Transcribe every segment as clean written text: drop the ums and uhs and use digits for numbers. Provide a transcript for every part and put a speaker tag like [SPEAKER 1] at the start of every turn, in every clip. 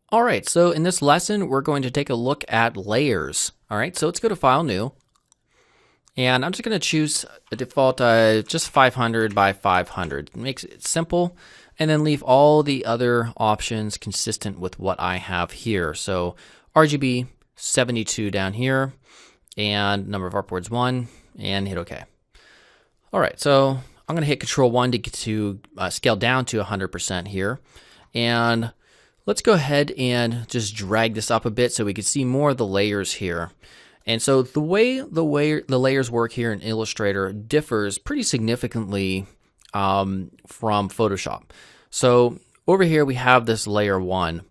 [SPEAKER 1] All right, so in this lesson, we're going to take a look at layers. All right, so let's go to File, New, and I'm just going to choose a default just 500 by 500. It makes it simple, and then leave all the other options consistent with what I have here. So RGB 72 down here, and number of artboards 1, and hit OK. All right, so I'm going to hit Control 1 to get to scale down to 100% here, and let's go ahead and just drag this up a bit so we can see more of the layers here. And so the way the layers work here in Illustrator differs pretty significantly from Photoshop. So over here we have this layer 1,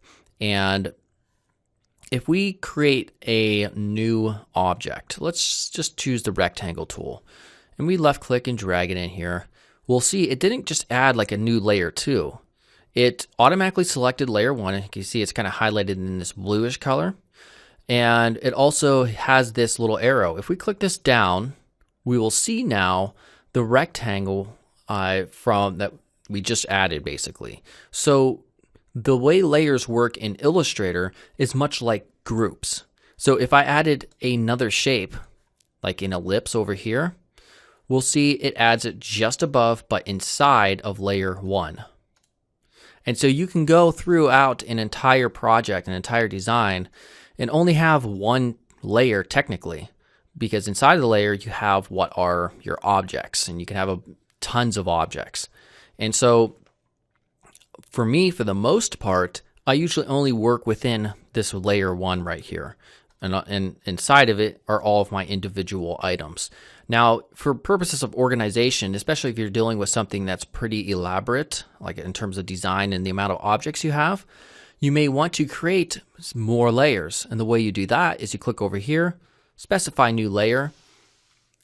[SPEAKER 1] and if we create a new object, let's just choose the rectangle tool, and we left click and drag it in here, we'll see it didn't just add like a new layer 2. It automatically selected layer 1, and you can see it's kind of highlighted in this bluish color. And it also has this little arrow. If we click this down, we will see now the rectangle from that we just added, basically. So the way layers work in Illustrator is much like groups. So if I added another shape, like an ellipse over here, we'll see it adds it just above, but inside of layer 1. And so you can go throughout an entire project, an entire design, and only have one layer technically, because inside of the layer you have what are your objects, and you can have tons of objects. And so for me, for the most part, I usually only work within this layer 1 right here. And inside of it are all of my individual items. Now, for purposes of organization, especially if you're dealing with something that's pretty elaborate, like in terms of design and the amount of objects you have, you may want to create more layers. And the way you do that is you click over here, specify new layer,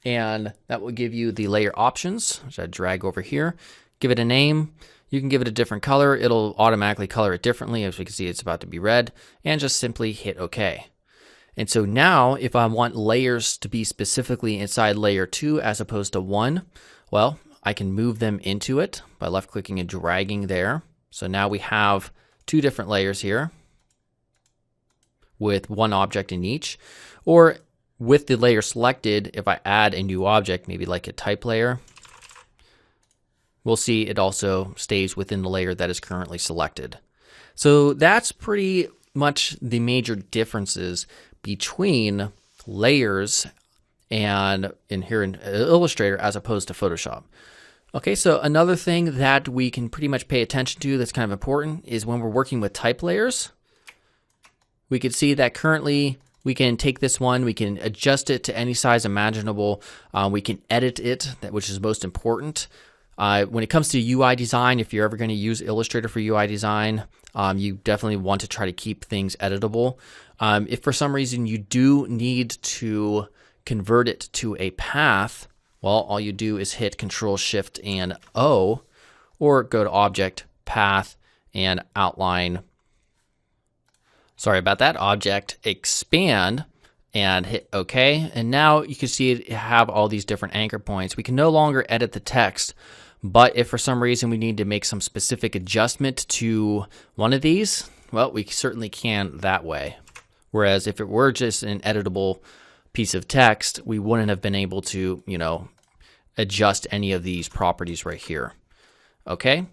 [SPEAKER 1] and that will give you the layer options, which I drag over here. Give it a name. You can give it a different color. It'll automatically color it differently. As we can see, it's about to be red, and just simply hit OK. And so now if I want layers to be specifically inside layer 2 as opposed to 1, well, I can move them into it by left clicking and dragging there. So now we have 2 different layers here with one object in each. Or with the layer selected, if I add a new object, maybe like a type layer, we'll see it also stays within the layer that is currently selected. So that's pretty much the major differences between layers and here in Illustrator as opposed to Photoshop. Okay, so another thing that we can pretty much pay attention to that's kind of important is when we're working with type layers. We can see that currently we can take this one, we can adjust it to any size imaginable, we can edit it, which is most important. When it comes to UI design, if you're ever going to use Illustrator for UI design, you definitely want to try to keep things editable. If for some reason you do need to convert it to a path, well, all you do is hit Control Shift and O, or go to Object, Path, and Outline. Sorry about that. Object, Expand, and hit OK. And now you can see it have all these different anchor points. We can no longer edit the text, but if for some reason we need to make some specific adjustment to one of these, well, we certainly can that way. Whereas if it were just an editable piece of text, we wouldn't have been able to, adjust any of these properties right here. Okay?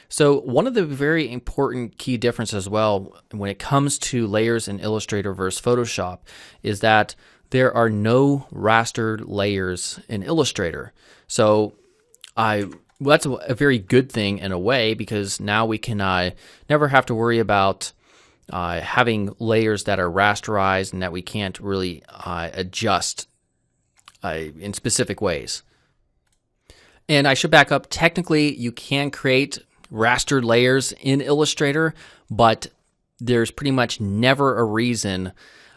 [SPEAKER 1] So one of the very important key differences as well when it comes to layers in Illustrator versus Photoshop is that there are no rastered layers in Illustrator. So that's a very good thing in a way, because now we can never have to worry about having layers that are rasterized and that we can't really adjust in specific ways. And I should back up. Technically, you can create rastered layers in Illustrator, but there's pretty much never a reason,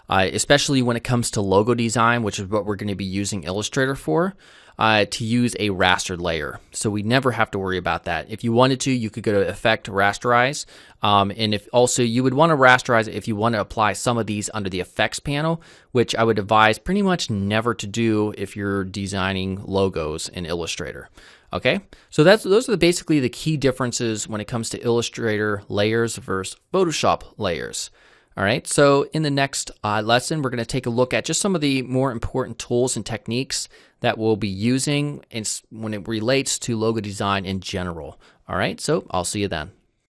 [SPEAKER 1] especially when it comes to logo design, which is what we're going to be using Illustrator for, to use a rastered layer. So we never have to worry about that. If you wanted to, you could go to Effect, Rasterize. And if also you would want to rasterize it if you want to apply some of these under the Effects panel, which I would advise pretty much never to do if you're designing logos in Illustrator. Okay, so those are basically the key differences when it comes to Illustrator layers versus Photoshop layers. All right, so in the next lesson, we're going to take a look at just some of the more important tools and techniques that we'll be using when it relates to logo design in general. All right, so I'll see you then.